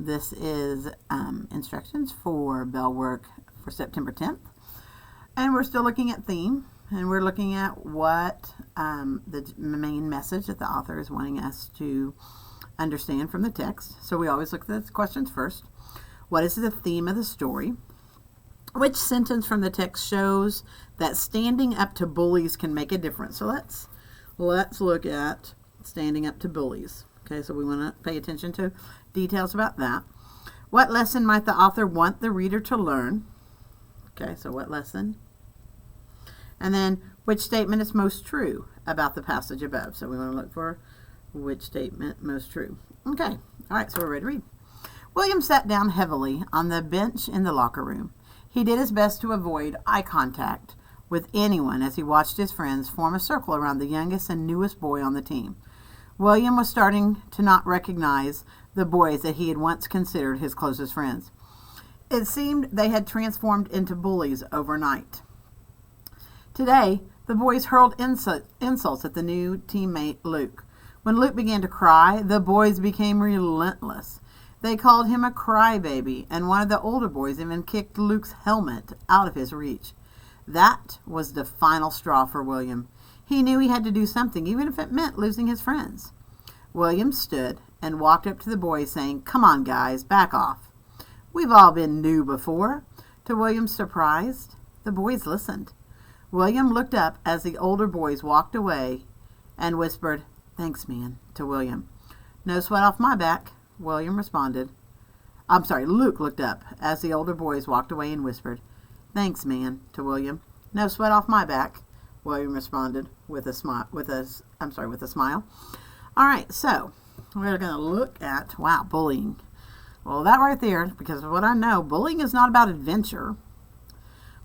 This is instructions for Bellwork for September 10th. And we're still looking at theme, and we're looking at what the main message that the author is wanting us to understand from the text. So we always look at the questions first. What is the theme of the story? Which sentence from the text shows that standing up to bullies can make a difference? So let's look at standing up to bullies. Okay, so we want to pay attention to details about that. What lesson might the author want the reader to learn? Okay, so what lesson? And then, which statement is most true about the passage above? So we want to look for which statement most true. Okay, all right, so we're ready to read. William sat down heavily on the bench in the locker room. He did his best to avoid eye contact with anyone as he watched his friends form a circle around the youngest and newest boy on the team. William was starting to not recognize the boys that he had once considered his closest friends. It seemed they had transformed into bullies overnight. Today, the boys hurled insults at the new teammate Luke. When Luke began to cry, the boys became relentless. They called him a crybaby, and one of the older boys even kicked Luke's helmet out of his reach. That was the final straw for William. He knew he had to do something, even if it meant losing his friends. William stood and walked up to the boys, saying, "Come on, guys, back off. We've all been new before." To William's surprise, the boys listened. William looked up as the older boys walked away and whispered, "Thanks, man," to William. "No sweat off my back," William responded. Luke looked up as the older boys walked away and whispered, "Thanks, man," to William. "No sweat off my back," William responded with a smile. All right, so we're going to look at, bullying. Well, that right there, because of what I know, bullying is not about adventure.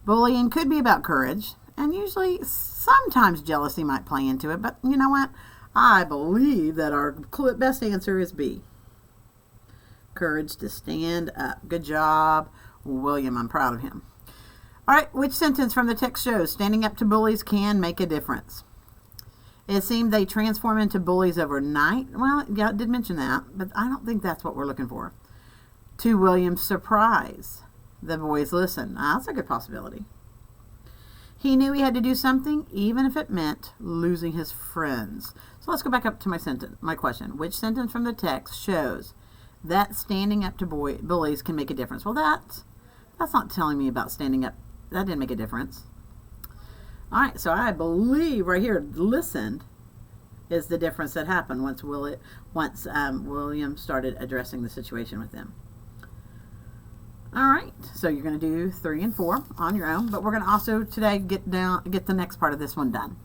Bullying could be about courage, and usually, sometimes jealousy might play into it, but you know what? I believe that our best answer is B. Courage to stand up. Good job, William. I'm proud of him. All right, which sentence from the text shows standing up to bullies can make a difference? It seemed they transform into bullies overnight. Well, yeah, it did mention that, but I don't think that's what we're looking for. To William's surprise, the boys listened. That's a good possibility. He knew he had to do something, even if it meant losing his friends. So let's go back up to my question. Which sentence from the text shows that standing up to bullies can make a difference? Well, that's not telling me about standing up. That didn't make a difference. All right, so I believe right here, listened is the difference that happened once William started addressing the situation with them. All right, so you're going to do 3 and 4 on your own, but we're going to also today get the next part of this one done.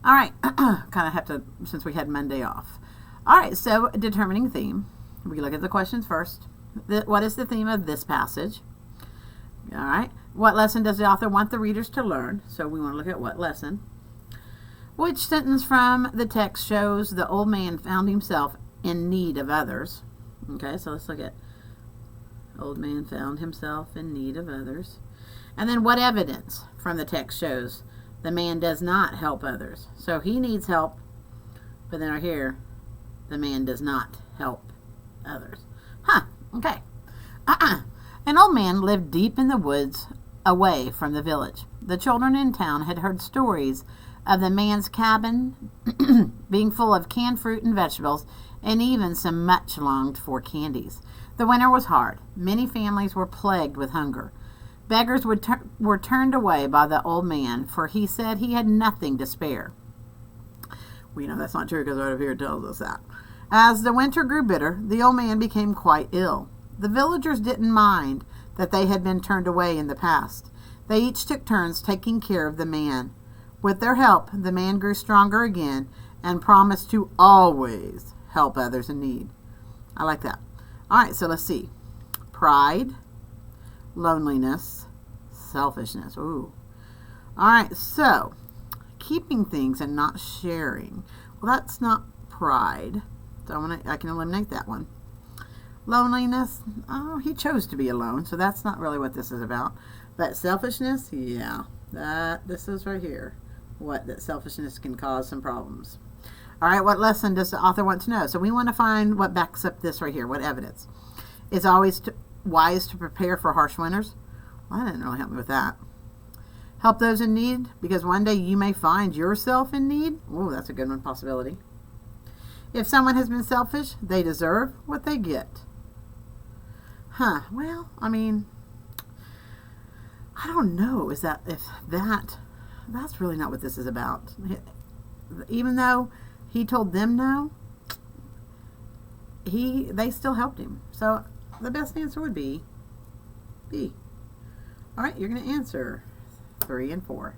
All right, kind of have to, since we had Monday off. All right, so determining theme. We look at the questions first. What is the theme of this passage? All right, what lesson does the author want the readers to learn? So we want to look at what lesson. Which sentence from the text shows the old man found himself in need of others? Okay, so let's look at old man found himself in need of others. And then what evidence from the text shows the man does not help others? So he needs help, but then right here, the man does not help others. Okay. An old man lived deep in the woods away from the village. The children in town had heard stories of the man's cabin being full of canned fruit and vegetables, and even some much longed for candies. The winter was hard. Many families were plagued with hunger. Beggars were turned away by the old man, for he said he had nothing to spare. We know that's not true because right over here it tells us that. As the winter grew bitter, the old man became quite ill. The villagers didn't mind that they had been turned away in the past. They each took turns taking care of the man. With their help, the man grew stronger again and promised to always help others in need. I like that. All right, so let's see. Pride, loneliness, selfishness. Ooh. All right, so keeping things and not sharing. Well, that's not pride. So I can eliminate that one. Loneliness. Oh, he chose to be alone, so that's not really what this is about. But selfishness, yeah. This is right here. That selfishness can cause some problems. All right, what lesson does the author want to know? So we want to find what backs up this right here, what evidence. It's always wise to prepare for harsh winters. Well, that didn't really help me with that. Help those in need, because one day you may find yourself in need. Oh, that's a good one, possibility. If someone has been selfish, they deserve what they get. Huh, well, I mean, I don't know, that's really not what this is about. Even though he told them no, they still helped him. So the best answer would be B. All right, you're going to answer 3 and 4.